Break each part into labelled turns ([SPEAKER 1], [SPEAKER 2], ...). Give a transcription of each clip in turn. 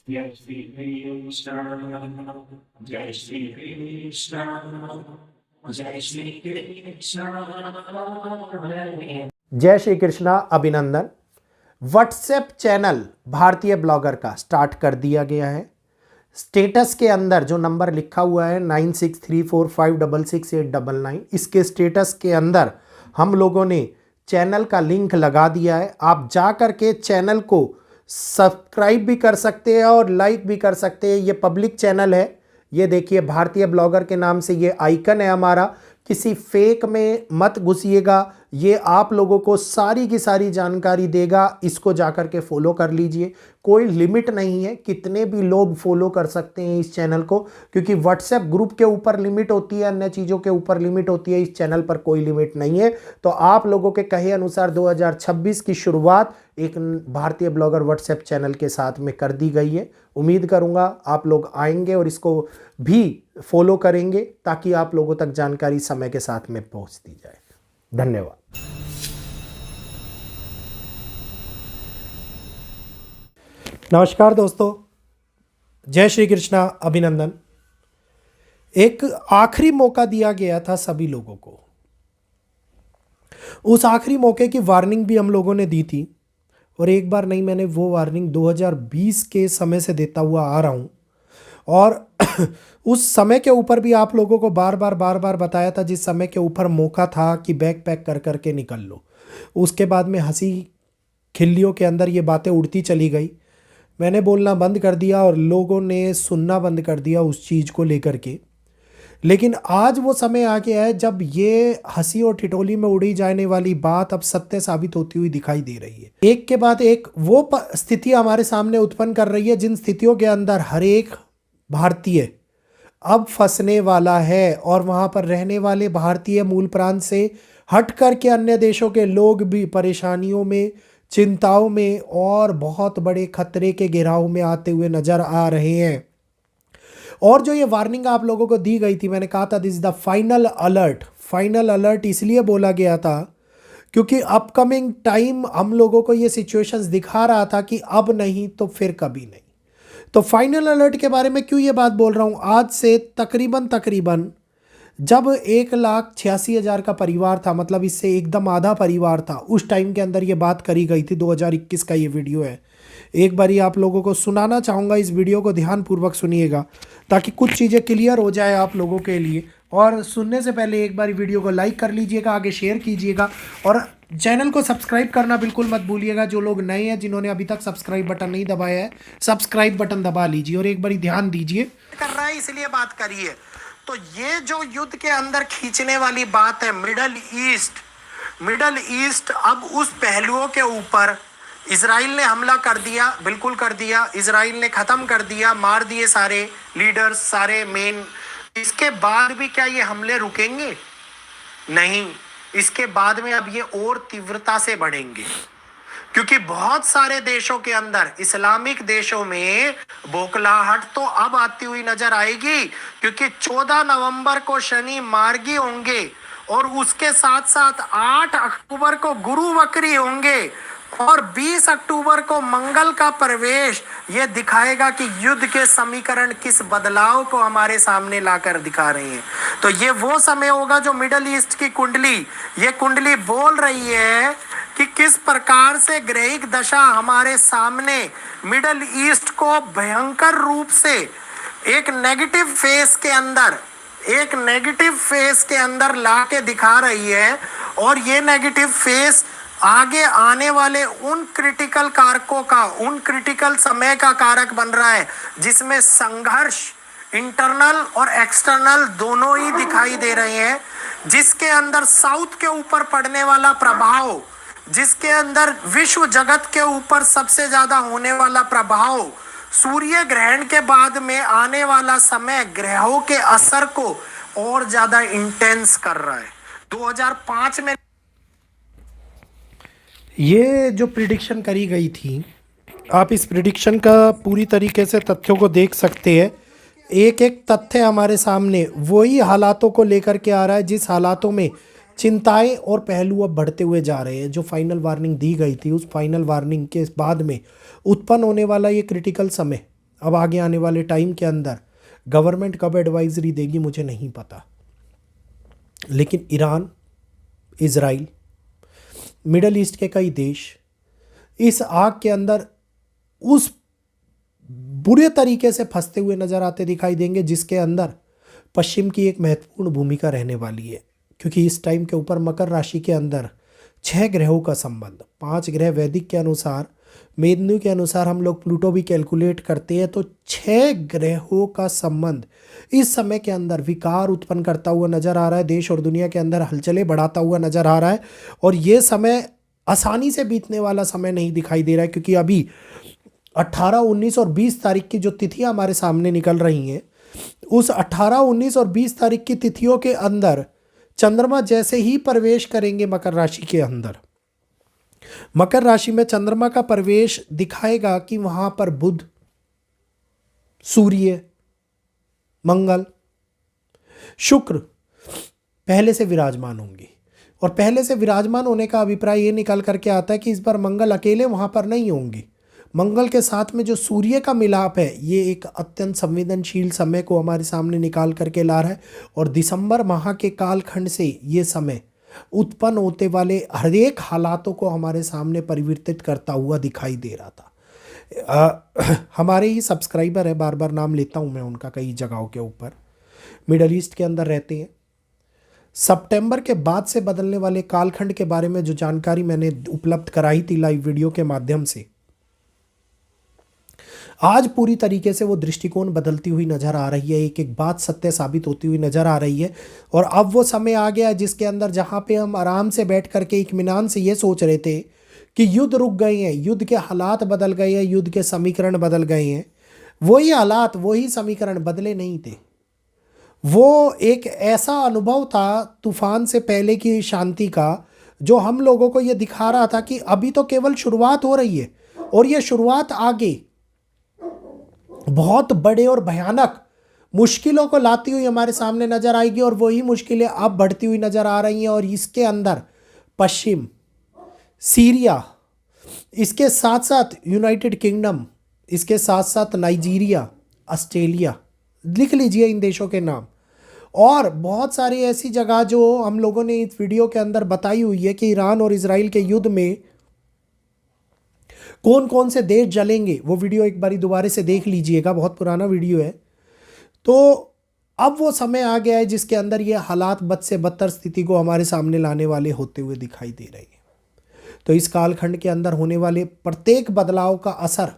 [SPEAKER 1] जय श्री कृष्ण जय श्री कृष्ण जय श्री कृष्ण।
[SPEAKER 2] जय श्री कृष्णा। अभिनंदन। व्हाट्सएप चैनल भारतीय ब्लॉगर का स्टार्ट कर दिया गया है। स्टेटस के अंदर जो नंबर लिखा हुआ है 9634566899, इसके स्टेटस के अंदर हम लोगों ने चैनल का लिंक लगा दिया है। आप जा कर के चैनल को सब्सक्राइब भी कर सकते हैं और लाइक भी कर सकते हैं। ये पब्लिक चैनल है। ये देखिए, भारतीय ब्लॉगर के नाम से ये आइकन है हमारा। किसी फेक में मत घुसिएगा। ये आप लोगों को सारी की सारी जानकारी देगा। इसको जाकर के फॉलो कर लीजिए। कोई लिमिट नहीं है, कितने भी लोग फॉलो कर सकते हैं इस चैनल को, क्योंकि व्हाट्सएप ग्रुप के ऊपर लिमिट होती है, अन्य चीज़ों के ऊपर लिमिट होती है। इस चैनल पर कोई लिमिट नहीं है। तो आप लोगों के कहे अनुसार 2026 की शुरुआत एक भारतीय ब्लॉगर व्हाट्सएप चैनल के साथ में कर दी गई है। उम्मीद करूंगा आप लोग आएंगे और इसको भी फॉलो करेंगे, ताकि आप लोगों तक जानकारी समय के साथ में पहुंचती जाए। धन्यवाद। नमस्कार दोस्तों, जय श्री कृष्णा। अभिनंदन। एक आखिरी मौका दिया गया था सभी लोगों को। उस आखिरी मौके की वार्निंग भी हम लोगों ने दी थी, और एक बार नहीं, मैंने वो वार्निंग 2020 के समय से देता हुआ आ रहा हूँ। और उस समय के ऊपर भी आप लोगों को बार बार बताया था, जिस समय के ऊपर मौका था कि बैग पैक कर करके निकल लो। उसके बाद में हंसी खिल्लियों के अंदर ये बातें उड़ती चली गई। मैंने बोलना बंद कर दिया और लोगों ने सुनना बंद कर दिया उस चीज़ को लेकर के। लेकिन आज वो समय आ गया है जब ये हंसी और ठिठोली में उड़ी जाने वाली बात अब सत्य साबित होती हुई दिखाई दे रही है। एक के बाद एक वो स्थिति हमारे सामने उत्पन्न कर रही है, जिन स्थितियों के अंदर हर एक भारतीय अब फंसने वाला है, और वहाँ पर रहने वाले भारतीय मूल प्रांत से हट कर के अन्य देशों के लोग भी परेशानियों में, चिंताओं में और बहुत बड़े खतरे के घेराव में आते हुए नजर आ रहे हैं। और जो ये वार्निंग आप लोगों को दी गई थी, मैंने कहा था this is the final alert. Final alert इसलिए बोला गया था क्योंकि अपकमिंग टाइम हम लोगों को ये सिचुएशंस दिखा रहा था कि अब नहीं तो फिर कभी नहीं। तो फाइनल अलर्ट के बारे में क्यों ये बात बोल रहा हूँ, आज से तकरीबन जब 1,86,000 का परिवार था, मतलब इससे एकदम आधा परिवार था, उस टाइम के अंदर ये बात करी गई थी। 2021 का ये वीडियो है। एक बारी आप लोगों को सुनाना चाहूँगा, इस वीडियो को ध्यानपूर्वक सुनिएगा ताकि कुछ चीज़ें क्लियर हो जाए आप लोगों के लिए। और सुनने से पहले एक बारी वीडियो को लाइक कर लीजिएगा, आगे शेयर कीजिएगा, और चैनल को सब्सक्राइब करना बिल्कुल मत भूलिएगा। जो लोग नए हैं, जिन्होंने अभी तक सब्सक्राइब बटन नहीं दबाया है, सब्सक्राइब बटन दबा लीजिए और एक बारी ध्यान दीजिए। कर रहा है इसलिए बात करिए। तो ये जो युद्ध के अंदर खींचने वाली बात है, मिडल ईस्ट अब उस पहलुओं के ऊपर इजराइल ने हमला कर दिया, बिल्कुल कर दिया। इजराइल ने खत्म कर दिया, मार दिए सारे लीडर्स, सारे मेन। इसके बाद भी क्या ये हमले रुकेंगे? नहीं, इसके बाद में अब ये और तीव्रता से बढ़ेंगे, क्योंकि बहुत सारे देशों के अंदर, इस्लामिक देशों में बौखलाहट तो अब आती हुई नजर आएगी, क्योंकि 14 नवंबर को शनि मार्गी होंगे और उसके साथ साथ 8 अक्टूबर को गुरु वक्री होंगे और 20 अक्टूबर को मंगल का प्रवेश। यह दिखाएगा कि युद्ध के समीकरण किस बदलाव को हमारे सामने लाकर दिखा रहे हैं। तो ये वो समय होगा जो मिडल ईस्ट की कुंडली, ये कुंडली बोल रही है कि किस प्रकार से ग्रहिक दशा हमारे सामने मिडल ईस्ट को भयंकर रूप से एक नेगेटिव फेस के अंदर ला के दिखा रही है। और ये नेगेटिव फेस आगे आने वाले उन क्रिटिकल कारकों का, उन क्रिटिकल समय का कारक बन रहा है, जिसमें संघर्ष इंटरनल और एक्सटर्नल दोनों ही दिखाई दे रहे हैं। जिसके अंदर साउथ के ऊपर पड़ने वाला प्रभाव, जिसके अंदर विश्व जगत के ऊपर सबसे ज्यादा होने वाला प्रभाव, सूर्य ग्रहण के बाद में आने वाला समय ग्रहों के असर को और ज्यादा इंटेंस कर रहा है। 2005 में ये जो प्रिडिक्शन करी गई थी, आप इस प्रिडिक्शन का पूरी तरीके से तथ्यों को देख सकते हैं। एक एक तथ्य हमारे सामने वही हालातों को लेकर के आ रहा है, जिस हालातों में चिंताएं और पहलू अब बढ़ते हुए जा रहे हैं। जो फाइनल वार्निंग दी गई थी, उस फाइनल वार्निंग के बाद में उत्पन्न होने वाला ये क्रिटिकल समय, अब आगे आने वाले टाइम के अंदर गवर्नमेंट कब एडवाइजरी देगी मुझे नहीं पता, लेकिन ईरान, इजराइल, मिडल ईस्ट के कई देश इस आग के अंदर उस बुरे तरीके से फंसते हुए नजर आते दिखाई देंगे जिसके अंदर पश्चिम की एक महत्वपूर्ण भूमिका रहने वाली है। क्योंकि इस टाइम के ऊपर मकर राशि के अंदर 6 ग्रहों का संबंध, 5 ग्रह वैदिक के अनुसार, मेदनु के अनुसार हम लोग प्लूटो भी कैलकुलेट करते हैं, तो 6 ग्रहों का संबंध इस समय के अंदर विकार उत्पन्न करता हुआ नजर आ रहा है, देश और दुनिया के अंदर हलचलें बढ़ाता हुआ नजर आ रहा है। और ये समय आसानी से बीतने वाला समय नहीं दिखाई दे रहा है, क्योंकि अभी 18, 19 और 20 तारीख की जो तिथियां हमारे सामने निकल रही हैं, उस 18, 19 और 20 तारीख की तिथियों के अंदर चंद्रमा जैसे ही प्रवेश करेंगे मकर राशि के अंदर, मकर राशि में चंद्रमा का प्रवेश दिखाएगा कि वहां पर बुध, सूर्य, मंगल, शुक्र पहले से विराजमान होंगे। और पहले से विराजमान होने का अभिप्राय ये निकल करके आता है कि इस बार मंगल अकेले वहां पर नहीं होंगे। मंगल के साथ में जो सूर्य का मिलाप है, ये एक अत्यंत संवेदनशील समय को हमारे सामने निकाल करके ला रहा है। और दिसंबर माह के कालखंड से ये समय उत्पन्न होते वाले हर एक हालातों को हमारे सामने परिवर्तित करता हुआ दिखाई दे रहा था। हमारे ही सब्सक्राइबर है, बार बार नाम लेता हूँ मैं उनका कई जगहों के ऊपर, मिडल ईस्ट के अंदर रहते हैं। सितंबर के बाद से बदलने वाले कालखंड के बारे में जो जानकारी मैंने उपलब्ध कराई थी लाइव वीडियो के माध्यम से, आज पूरी तरीके से वो दृष्टिकोण बदलती हुई नजर आ रही है, एक एक बात सत्य साबित होती हुई नजर आ रही है। और अब वो समय आ गया है जिसके अंदर जहां पे हम आराम से बैठ करके इत्मीनान से ये सोच रहे थे कि युद्ध रुक गए हैं, युद्ध के हालात बदल गए हैं, युद्ध के समीकरण बदल गए हैं, वही हालात वही समीकरण बदले नहीं थे। वो एक ऐसा अनुभव था तूफान से पहले की शांति का, जो हम लोगों को ये दिखा रहा था कि अभी तो केवल शुरुआत हो रही है और ये शुरुआत आगे बहुत बड़े और भयानक मुश्किलों को लाती हुई हमारे सामने नजर आएगी। और वही मुश्किलें अब बढ़ती हुई नजर आ रही हैं। और इसके अंदर पश्चिम, सीरिया, इसके साथ साथ यूनाइटेड किंगडम, इसके साथ साथ नाइजीरिया, ऑस्ट्रेलिया, लिख लीजिए इन देशों के नाम, और बहुत सारी ऐसी जगह जो हम लोगों ने इस वीडियो के अंदर बताई हुई है कि ईरान और इजराइल के युद्ध में कौन कौन से देश जलेंगे। वो वीडियो एक बारी दोबारा से देख लीजिएगा, बहुत पुराना वीडियो है। तो अब वो समय आ गया है जिसके अंदर ये हालात बद से बदतर स्थिति को हमारे सामने लाने वाले होते हुए दिखाई दे रहे हैं। तो इस कालखंड के अंदर होने वाले प्रत्येक बदलाव का असर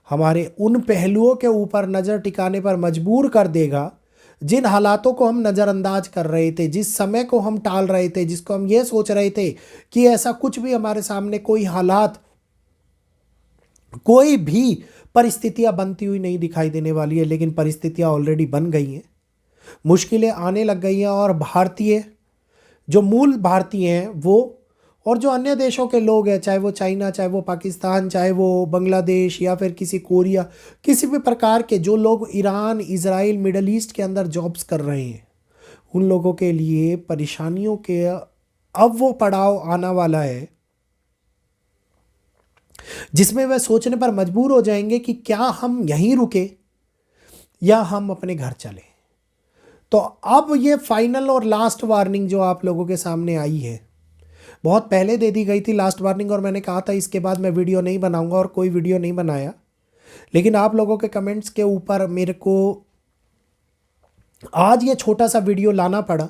[SPEAKER 2] हमारे उन पहलुओं के ऊपर नज़र टिकाने पर मजबूर कर देगा जिन हालातों को हम नज़रअंदाज कर रहे थे, जिस समय को हम टाल रहे थे, जिसको हम ये सोच रहे थे कि ऐसा कुछ भी हमारे सामने कोई हालात, कोई भी परिस्थितियां बनती हुई नहीं दिखाई देने वाली है। लेकिन परिस्थितियां ऑलरेडी बन गई हैं, मुश्किलें आने लग गई हैं। और भारतीय, जो मूल भारतीय हैं वो, और जो अन्य देशों के लोग हैं, चाहे वो चाइना, चाहे वो पाकिस्तान, चाहे वो बांग्लादेश या फिर किसी कोरिया, किसी भी प्रकार के जो लोग ईरान, इजराइल, मिडल ईस्ट के अंदर जॉब्स कर रहे हैं, उन लोगों के लिए परेशानियों के अब वो पड़ाव आना वाला है जिसमें वह सोचने पर मजबूर हो जाएंगे कि क्या हम यहीं रुके या हम अपने घर चले। तो अब ये फाइनल और लास्ट वार्निंग जो आप लोगों के सामने आई है, बहुत पहले दे दी गई थी लास्ट वार्निंग, और मैंने कहा था इसके बाद मैं वीडियो नहीं बनाऊंगा, और कोई वीडियो नहीं बनाया। लेकिन आप लोगों के कमेंट्स के ऊपर मेरे को आज ये छोटा सा वीडियो लाना पड़ा।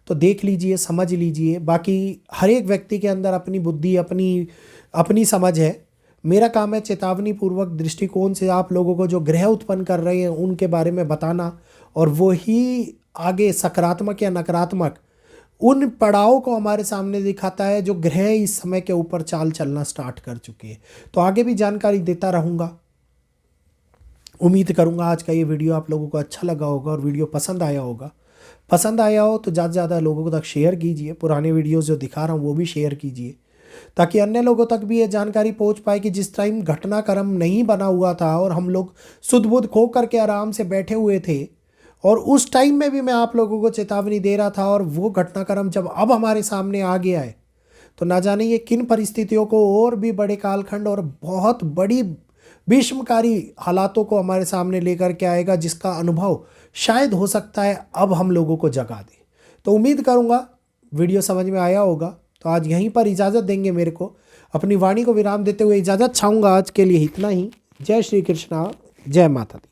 [SPEAKER 2] तो देख लीजिए, समझ लीजिए। बाकी हर एक व्यक्ति के अंदर अपनी बुद्धि, अपनी समझ है। मेरा काम है चेतावनी पूर्वक दृष्टिकोण से आप लोगों को जो ग्रह उत्पन्न कर रहे हैं उनके बारे में बताना, और वही आगे सकारात्मक या नकारात्मक उन पड़ाव को हमारे सामने दिखाता है जो ग्रह इस समय के ऊपर चाल चलना स्टार्ट कर चुके हैं। तो आगे भी जानकारी देता रहूँगा। उम्मीद करूँगा आज का ये वीडियो आप लोगों को अच्छा लगा होगा और वीडियो पसंद आया होगा। पसंद आया हो तो ज़्यादा से ज़्यादा लोगों तक शेयर कीजिए। पुराने वीडियोज़ जो दिखा रहा हूँ वो भी शेयर कीजिए, ताकि अन्य लोगों तक भी ये जानकारी पहुँच पाए कि जिस टाइम घटनाक्रम नहीं बना हुआ था और हम लोग सुध बुध खो करके आराम से बैठे हुए थे, और उस टाइम में भी मैं आप लोगों को चेतावनी दे रहा था, और वो घटनाक्रम जब अब हमारे सामने आ गया है तो ना जाने ये किन परिस्थितियों को और भी बड़े कालखंड और बहुत बड़ी भीष्मकारी हालातों को हमारे सामने लेकर के आएगा, जिसका अनुभव शायद हो सकता है अब हम लोगों को जगा दे। तो उम्मीद करूँगा वीडियो समझ में आया होगा। तो आज यहीं पर इजाज़त देंगे मेरे को, अपनी वाणी को विराम देते हुए इजाज़त चाहूँगा। आज के लिए इतना ही। जय श्री कृष्णा, जय माता दी।